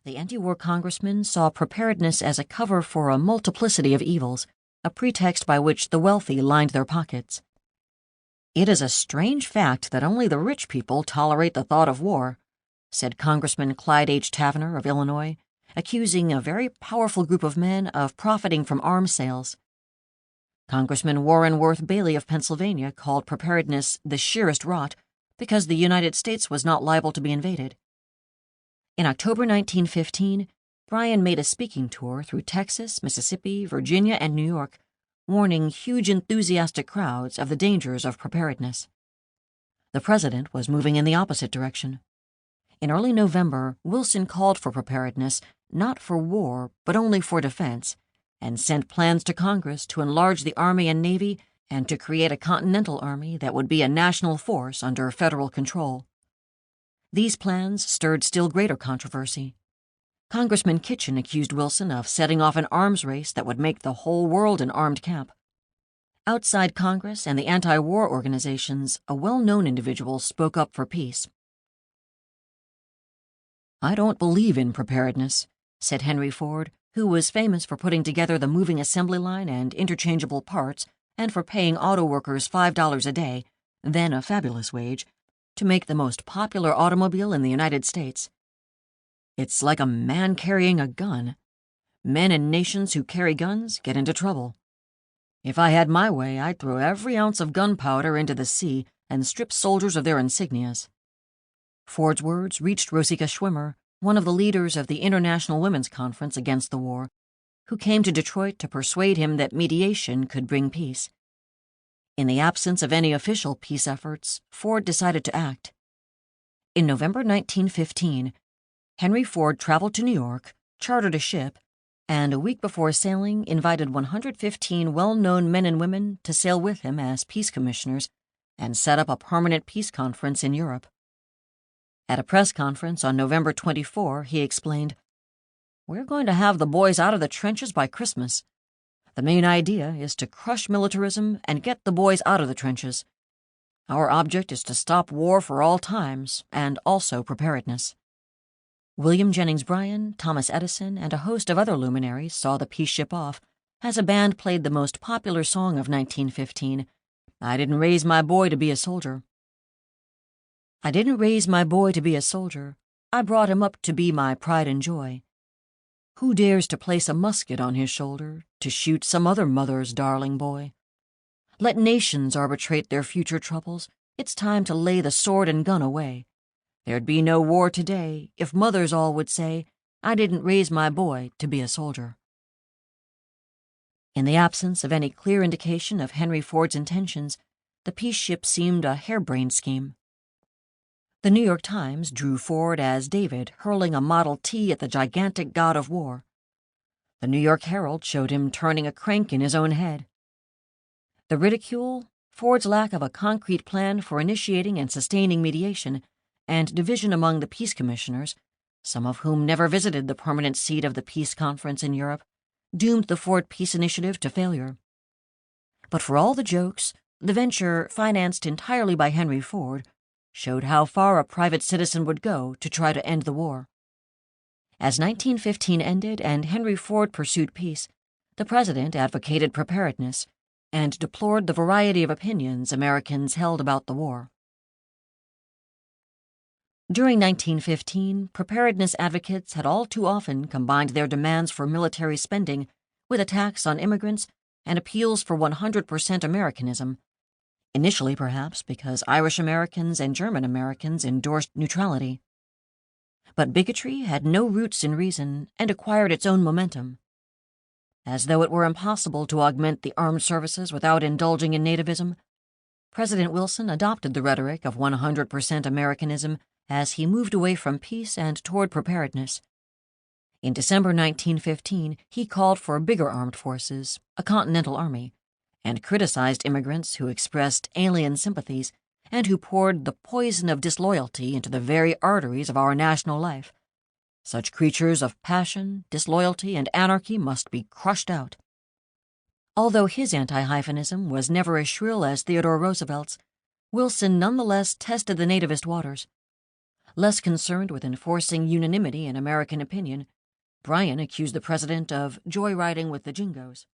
The anti-war congressman saw preparedness as a cover for a multiplicity of evils, a pretext by which the wealthy lined their pockets. "It is a strange fact that only the rich people tolerate the thought of war," said Congressman Clyde H. Tavener of Illinois, accusing a very powerful group of men of profiting from arms sales. Congressman Warren Worth Bailey of Pennsylvania called preparedness the sheerest rot because the United States was not liable to be invaded. In October 1915, Bryan made a speaking tour through Texas, Mississippi, Virginia, and New York, warning huge enthusiastic crowds of the dangers of preparedness. The president was moving in the opposite direction. In early November, Wilson called for preparedness not for war, but only for defense, and sent plans to Congress to enlarge the Army and Navy and to create a Continental Army that would be a national force under federal control. These plans stirred still greater controversy. Congressman Kitchen accused Wilson of setting off an arms race that would make the whole world an armed camp. Outside Congress and the anti-war organizations, a well-known individual spoke up for peace. "I don't believe in preparedness," said Henry Ford, who was famous for putting together the moving assembly line and interchangeable parts and for paying auto workers $5 a day, then a fabulous wage, to make the most popular automobile in the United States. "It's like a man carrying a gun. Men and nations who carry guns get into trouble. If I had my way, I'd throw every ounce of gunpowder into the sea and strip soldiers of their insignias." Ford's words reached Rosika Schwimmer, one of the leaders of the International Women's Conference against the war, who came to Detroit to persuade him that mediation could bring peace. In the absence of any official peace efforts, Ford decided to act. In November 1915, Henry Ford traveled to New York, chartered a ship, and a week before sailing invited 115 well-known men and women to sail with him as peace commissioners and set up a permanent peace conference in Europe. At a press conference on November 24, he explained, "We're going to have the boys out of the trenches by Christmas. The main idea is to crush militarism and get the boys out of the trenches. Our object is to stop war for all times and also preparedness." William Jennings Bryan, Thomas Edison, and a host of other luminaries saw the peace ship off as a band played the most popular song of 1915, "I Didn't Raise My Boy to Be a Soldier." "I didn't raise my boy to be a soldier. I brought him up to be my pride and joy. Who dares to place a musket on his shoulder to shoot some other mother's darling boy? Let nations arbitrate their future troubles. It's time to lay the sword and gun away. There'd be no war today if mothers all would say, 'I didn't raise my boy to be a soldier.'" In the absence of any clear indication of Henry Ford's intentions, the peace ship seemed a harebrained scheme. The New York Times drew Ford as David hurling a Model T at the gigantic god of war. The New York Herald showed him turning a crank in his own head. The ridicule, Ford's lack of a concrete plan for initiating and sustaining mediation, and division among the peace commissioners, some of whom never visited the permanent seat of the peace conference in Europe, doomed the Ford Peace Initiative to failure. But for all the jokes, the venture, financed entirely by Henry Ford, showed how far a private citizen would go to try to end the war. As 1915 ended and Henry Ford pursued peace, the president advocated preparedness and deplored the variety of opinions Americans held about the war. During 1915, preparedness advocates had all too often combined their demands for military spending with attacks on immigrants and appeals for 100% Americanism, initially perhaps because Irish Americans and German Americans endorsed neutrality. But bigotry had no roots in reason and acquired its own momentum. As though it were impossible to augment the armed services without indulging in nativism, President Wilson adopted the rhetoric of 100% Americanism as he moved away from peace and toward preparedness. In December 1915, he called for bigger armed forces, a Continental Army, and criticized immigrants who expressed alien sympathies and who poured the poison of disloyalty into the very arteries of our national life. Such creatures of passion, disloyalty, and anarchy must be crushed out. Although his anti-hyphenism was never as shrill as Theodore Roosevelt's, Wilson nonetheless tested the nativist waters. Less concerned with enforcing unanimity in American opinion, Bryan accused the president of joyriding with the Jingos.